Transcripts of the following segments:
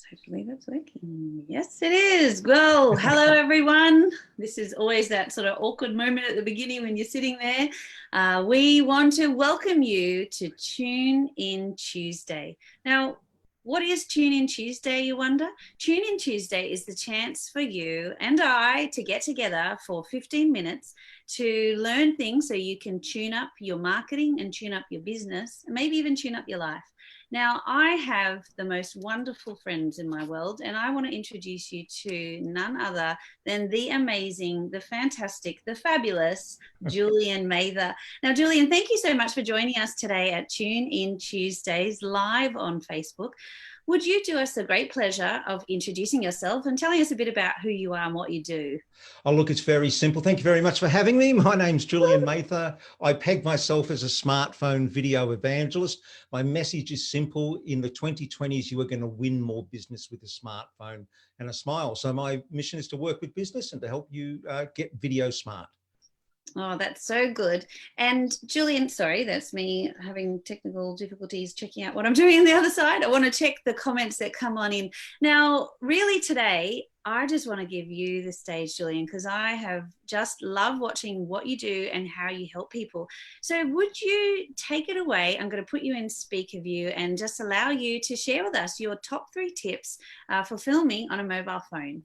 Hopefully that's working. Yes, it is. Well, hello everyone. This is always that sort of awkward moment at the beginning when you're sitting there. We want to welcome you to Tune In Tuesday. Now, what is Tune In Tuesday, you wonder? Tune In Tuesday is the chance for you and I to get together for 15 minutes to learn things so you can tune up your marketing and tune up your business and maybe even tune up your life. Now, I have the most wonderful friends in my world, and I want to introduce you to none other than the amazing, the fantastic, the fabulous Julian Mather. Now, Julian, thank you so much for joining us today at Tune In Tuesdays live on Facebook. Would you do us the great pleasure of introducing yourself and telling us a bit about who you are and what you do? Oh, look, it's very simple. Thank you very much for having me. My name's Julian Mather. I peg myself as a smartphone video evangelist. My message is simple. In the 2020s, you are going to win more business with a smartphone and a smile. So my mission is to work with business and to help you get video smart. Oh, that's so good. And Julian, sorry, that's me having technical difficulties checking out what I'm doing on the other side. I want to check the comments that come on in. Now, really today, I just want to give you the stage, Julian, because I have just loved watching what you do and how you help people. So would you take it away? I'm going to put you in speaker view and just allow you to share with us your top 3 tips for filming on a mobile phone.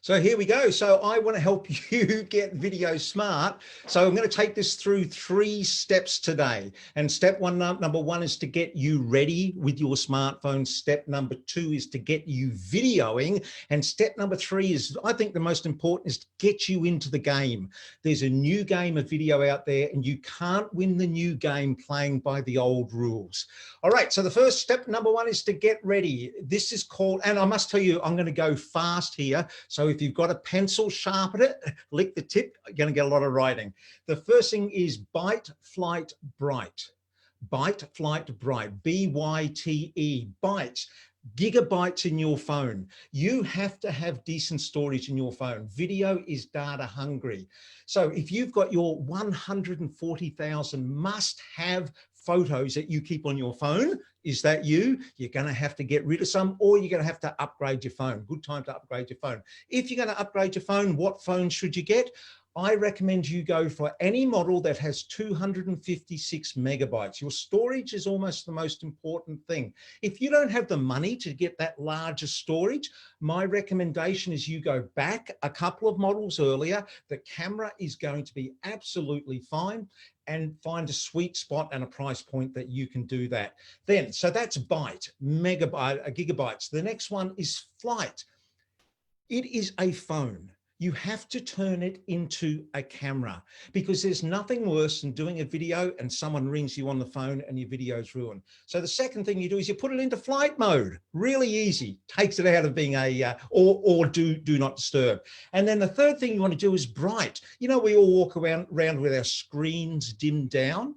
So here we go. So I want to help you get video smart. So I'm going to take this through 3 steps today. And step number one is to get you ready with your smartphone. Step number 2 is to get you videoing. And step number 3 is, I think the most important, is to get you into the game. There's a new game of video out there and you can't win the new game playing by the old rules. All right. So the first step, number 1, is to get ready. This is called, and I must tell you, I'm going to go fast here. So if you've got a pencil, sharpen it, lick the tip, you're going to get a lot of writing. The first thing is bite, flight, bright. Bite, flight, bright. B-Y-T-E, bytes. Gigabytes in your phone. You have to have decent storage in your phone. Video is data hungry. So if you've got your 140,000 must-have photos that you keep on your phone, is that you? You're going to have to get rid of some, or you're going to have to upgrade your phone. Good time to upgrade your phone. If you're going to upgrade your phone, what phone should you get? I recommend you go for any model that has 256 megabytes. Your storage is almost the most important thing. If you don't have the money to get that larger storage, my recommendation is you go back a couple of models earlier. The camera is going to be absolutely fine, and find a sweet spot and a price point that you can do that. Then, so that's byte, megabyte, gigabytes. The next one is flight. It is a phone. You have to turn it into a camera, because there's nothing worse than doing a video and someone rings you on the phone and your video's ruined. So the second thing you do is you put it into flight mode. Really easy. Takes it out of being a, or do not disturb. And then the third thing you want to do is bright. You know, we all walk around with our screens dimmed down.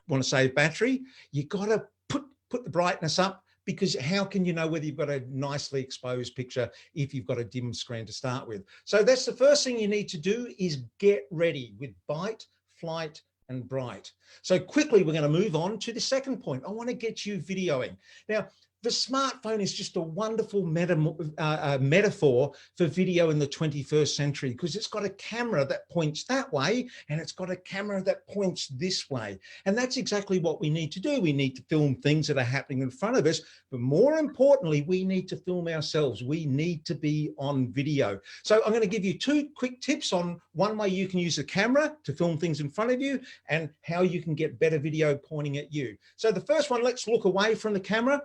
Want to save battery? You got to put the brightness up, because how can you know whether you've got a nicely exposed picture if you've got a dim screen to start with? So that's the first thing you need to do, is get ready with byte, flight, and bright. So quickly, we're going to move on to the second point. I want to get you videoing. Now, the smartphone is just a wonderful metaphor for video in the 21st century, because it's got a camera that points that way and it's got a camera that points this way. And that's exactly what we need to do. We need to film things that are happening in front of us, but more importantly, we need to film ourselves. We need to be on video. So I'm going to give you 2 quick tips on one way you can use the camera to film things in front of you and how you can get better video pointing at you. So the first one, let's look away from the camera.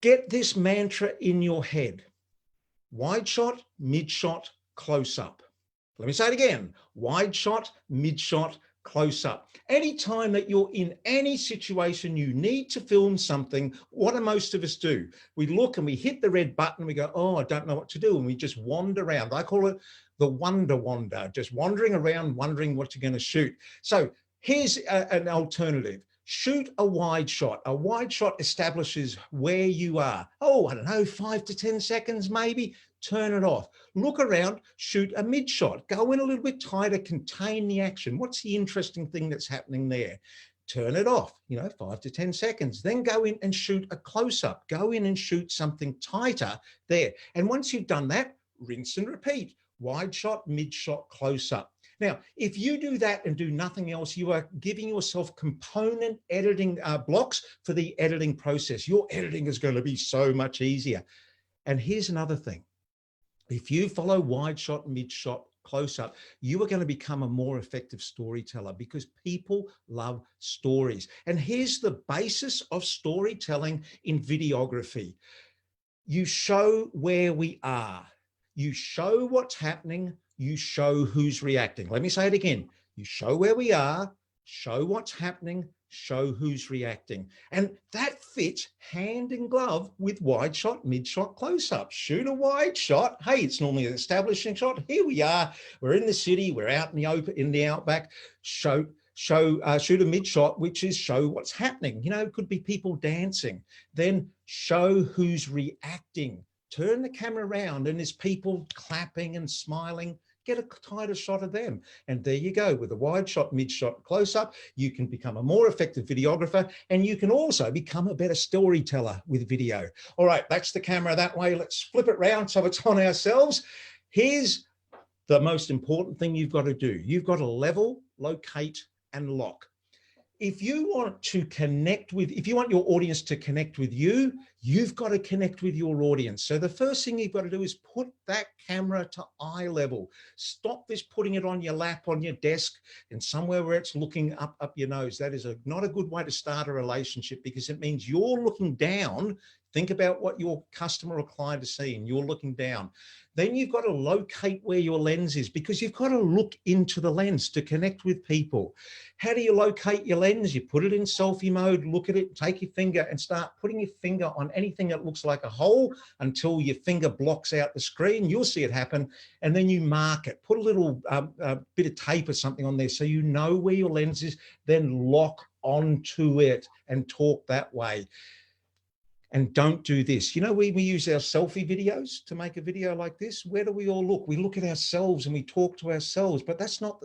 Get this mantra in your head: wide shot, mid shot, close up. Let me say it again: wide shot, mid shot, close up. Anytime that you're in any situation, you need to film something, what do most of us do? We look and we hit the red button, we go, oh, I don't know what to do. And we just wander around. I call it the wander, just wandering around, wondering what you're going to shoot. So here's an alternative. Shoot a wide shot. A wide shot establishes where you are. Oh, I don't know, 5 to 10 seconds maybe. Turn it off. Look around, shoot a mid shot. Go in a little bit tighter, contain the action. What's the interesting thing that's happening there? turn it off, 5 to 10 seconds, then go in and shoot a close-up, go in and shoot something tighter there. And once you've done that, rinse and repeat, wide shot, mid shot, close-up. Now, if you do that and do nothing else, you are giving yourself component editing blocks for the editing process. Your editing is going to be so much easier. And here's another thing. If you follow wide shot, mid shot, close up, you are going to become a more effective storyteller because people love stories. And here's the basis of storytelling in videography. You show where we are. You show what's happening. You show who's reacting. Let me say it again. You show where we are, show what's happening, show who's reacting. And that fits hand in glove with wide shot, mid shot, close up. Shoot a wide shot. Hey, it's normally an establishing shot. Here we are. We're in the city. We're out in the open, in the outback. Shoot a mid shot, which is show what's happening. It could be people dancing. Then show who's reacting. Turn the camera around and there's people clapping and smiling. Get a tighter shot of them. And there you go. With a wide shot, mid shot, close up, you can become a more effective videographer, and you can also become a better storyteller with video. All right, that's the camera that way. Let's flip it around so it's on ourselves. Here's the most important thing you've got to do. You've got to level, locate, and lock. If you want your audience to connect with you, you've got to connect with your audience. So the first thing you've got to do is put that camera to eye level. Stop this putting it on your lap, on your desk, and somewhere where it's looking up your nose. That is not a good way to start a relationship because it means you're looking down. Think about what your customer or client is seeing. You're looking down. Then you've got to locate where your lens is because you've got to look into the lens to connect with people. How do you locate your lens? You put it in selfie mode, look at it, take your finger and start putting your finger on anything that looks like a hole until your finger blocks out the screen. You'll see it happen. And then you mark it. Put a little bit of tape or something on there so you know where your lens is, then lock onto it and talk that way. And don't do this. We use our selfie videos to make a video like this. Where do we all look? We look at ourselves and we talk to ourselves, but that's not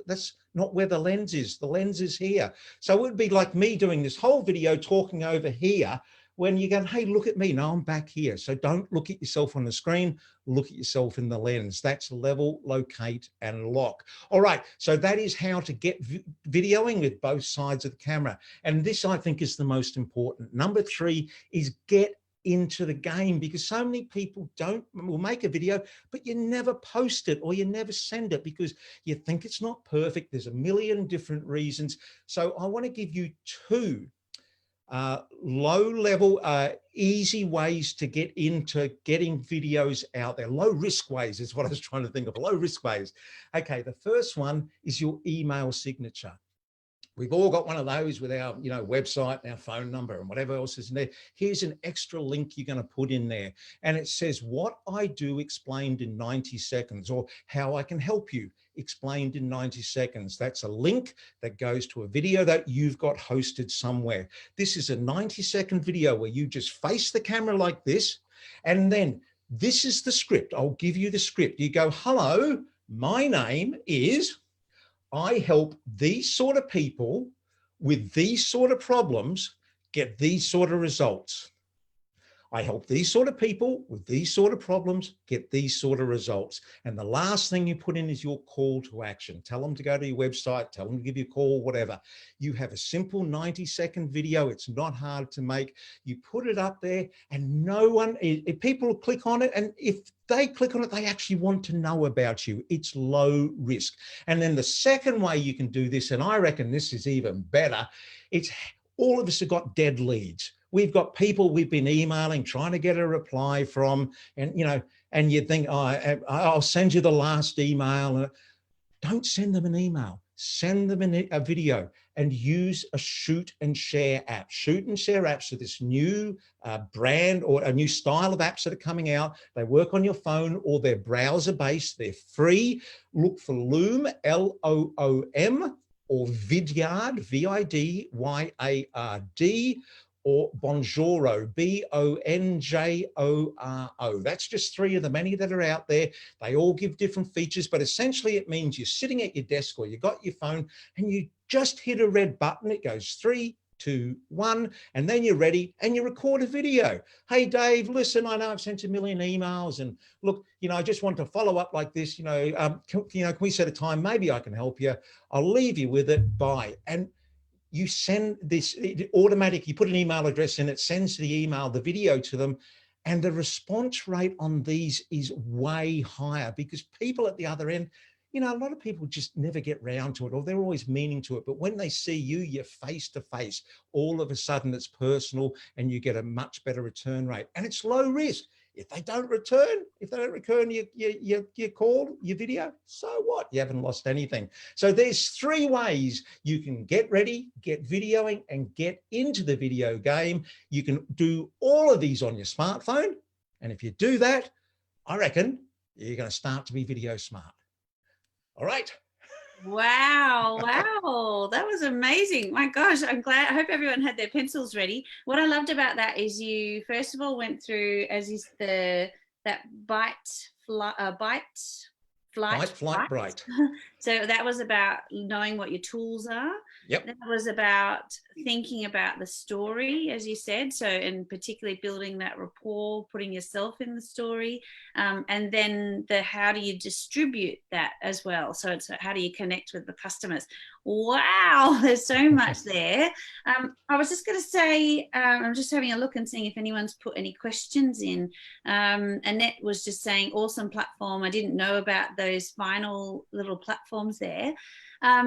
where the lens is. The lens is here. So it would be like me doing this whole video talking over here when you go, hey, look at me. No, I'm back here. So don't look at yourself on the screen. Look at yourself in the lens. That's level, locate, and lock. All right. So that is how to get videoing with both sides of the camera. And this, I think, is the most important. Number 3 is get into the game because so many people will make a video, but you never post it or you never send it because you think it's not perfect. There's a million different reasons. So I want to give you 2 low-level, easy ways to get into getting videos out there. Low-risk ways is what I was trying to think of, low-risk ways. Okay, the first one is your email signature. We've all got one of those with our, website and our phone number and whatever else is in there. Here's an extra link you're going to put in there. And it says, what I do explained in 90 seconds or how I can help you explained in 90 seconds. That's a link that goes to a video that you've got hosted somewhere. This is a 90-second video where you just face the camera like this. And then this is the script. I'll give you the script. You go, hello, my name is... I help these sort of people with these sort of problems get these sort of results. I help these sort of people with these sort of problems get these sort of results. And the last thing you put in is your call to action. Tell them to go to your website, tell them to give you a call, whatever. You have a simple 90-second video. It's not hard to make. You put it up there and no one, if people click on it, and if they click on it, they actually want to know about you. It's low risk. And then the second way you can do this, and I reckon this is even better, it's all of us have got dead leads. We've got people we've been emailing, trying to get a reply from, and and you think, oh, I'll send you the last email. Don't send them an email. Send them a video and use a shoot and share app. Shoot and share apps are this new brand or a new style of apps that are coming out. They work on your phone or they're browser based. They're free. Look for Loom, Loom, or Vidyard, Vidyard, or Bonjoro, Bonjoro. That's just 3 of the many that are out there. They all give different features, but essentially it means you're sitting at your desk or you got your phone and you just hit a red button. It goes 3, 2, 1, and then you're ready and you record a video. Hey, Dave, listen, I know I've sent a million emails and look, I just want to follow up like this, can we set a time? Maybe I can help you. I'll leave you with it. Bye. And you send this automatic, you put an email address in, it sends the email, the video to them. And the response rate on these is way higher because people at the other end, a lot of people just never get round to it, or they're always meaning to it. But when they see you, you're face to face, all of a sudden it's personal and you get a much better return rate. And it's low risk. If they don't return your call, your video, so what? You haven't lost anything. So there's 3 ways you can get ready, get videoing, and get into the video game. You can do all of these on your smartphone. And if you do that, I reckon you're going to start to be video smart. All right. Wow. That was amazing. My gosh, I'm glad. I hope everyone had their pencils ready. What I loved about that is you first of all went through that bite, flight, bright. So that was about knowing what your tools are. Yep. That was about thinking about the story, as you said. So, and particularly building that rapport, putting yourself in the story, and then how do you distribute that as well? So it's how do you connect with the customers? Wow, there's so much there. I was just going to say, I'm just having a look and seeing if anyone's put any questions in. Annette was just saying, awesome platform. I didn't know about those final little platforms there. I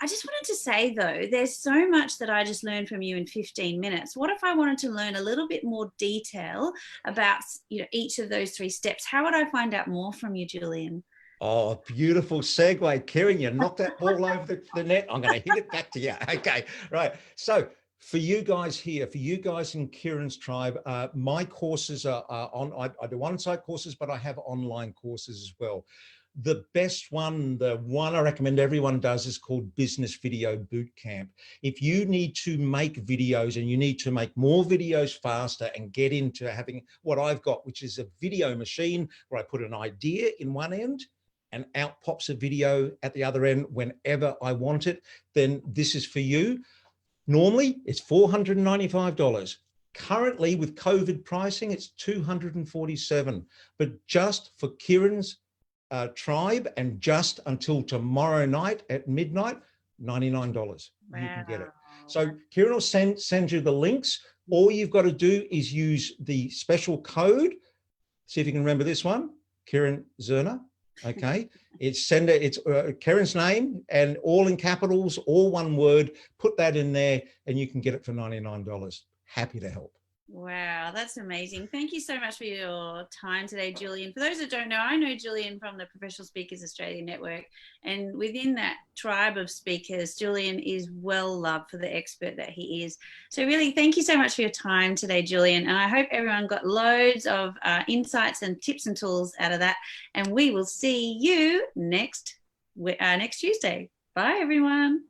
just wanted to say though, there's so much that I just learned from you in 15 minutes. What if I wanted to learn a little bit more detail about each of those 3 steps? How would I find out more from you, Julian? Oh, beautiful segue. Karen, you knocked that ball over the net. I'm going to hit it back to you. Okay, right. So for you guys here, for you guys in Kieran's tribe, my courses are on, I do on-site courses, but I have online courses as well. The best one, the one I recommend everyone does is called Business Video Bootcamp. If you need to make videos and you need to make more videos faster and get into having what I've got, which is a video machine where I put an idea in one end and out pops a video at the other end whenever I want it, then this is for you. Normally it's $495. Currently with COVID pricing, it's $247, but just for Kieran's tribe and just until tomorrow night at midnight, $99. Wow. You can get it. So Kieran will send you the links. All you've got to do is use the special code. See if you can remember this one, Kieran Zerner. Okay, it's Karen's name and all in capitals, all one word. Put that in there and you can get it for $99. Happy to help. Wow, that's amazing. Thank you so much for your time today, Julian. For those that don't know, I know Julian from the Professional Speakers Australia Network, and within that tribe of speakers, Julian is well loved for the expert that he is. So really, thank you so much for your time today, Julian, and I hope everyone got loads of insights and tips and tools out of that, and we will see you next Tuesday. Bye, everyone.